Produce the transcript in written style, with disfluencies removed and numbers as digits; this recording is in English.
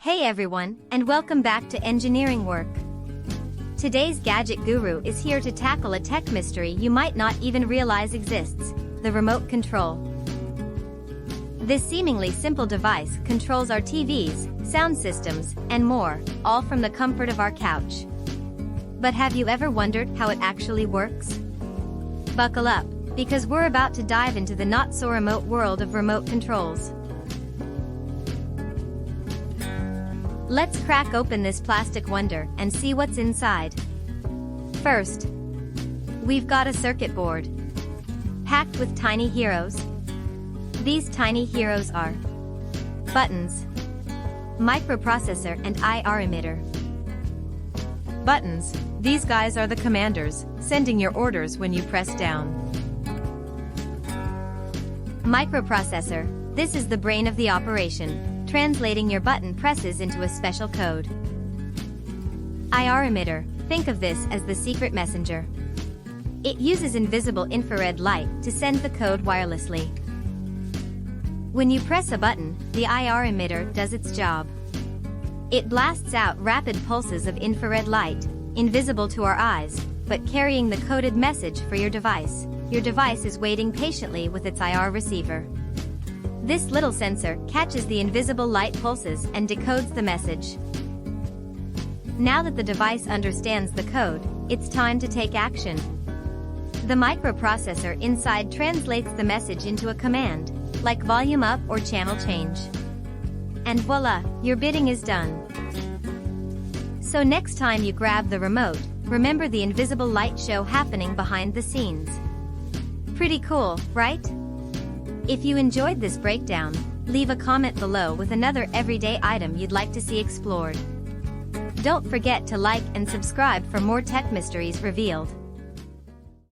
Hey everyone, and welcome back to Engineering Work. Today's gadget guru is here to tackle a tech mystery you might not even realize exists: the remote control. This seemingly simple device controls our TVs, sound systems, and more, all from the comfort of our couch. But have you ever wondered how it actually works? Buckle up, because we're about to dive into the not-so-remote world of remote controls. Let's crack open this plastic wonder and see what's inside. First, we've got a circuit board, packed with tiny heroes. These tiny heroes are buttons, microprocessor, and IR emitter. Buttons. These guys are the commanders, sending your orders when you press down. Microprocessor. This is the brain of the operation, translating your button presses into a special code. IR emitter. Think of this as the secret messenger. It uses invisible infrared light to send the code wirelessly. When you press a button, the IR emitter does its job. It blasts out rapid pulses of infrared light, invisible to our eyes, but carrying the coded message for your device. Your device is waiting patiently with its IR receiver. This little sensor catches the invisible light pulses and decodes the message. Now that the device understands the code, it's time to take action. The microprocessor inside translates the message into a command, like volume up or channel change. And voila, your bidding is done. So next time you grab the remote, remember the invisible light show happening behind the scenes. Pretty cool, right? If you enjoyed this breakdown, leave a comment below with another everyday item you'd like to see explored. Don't forget to like and subscribe for more tech mysteries revealed.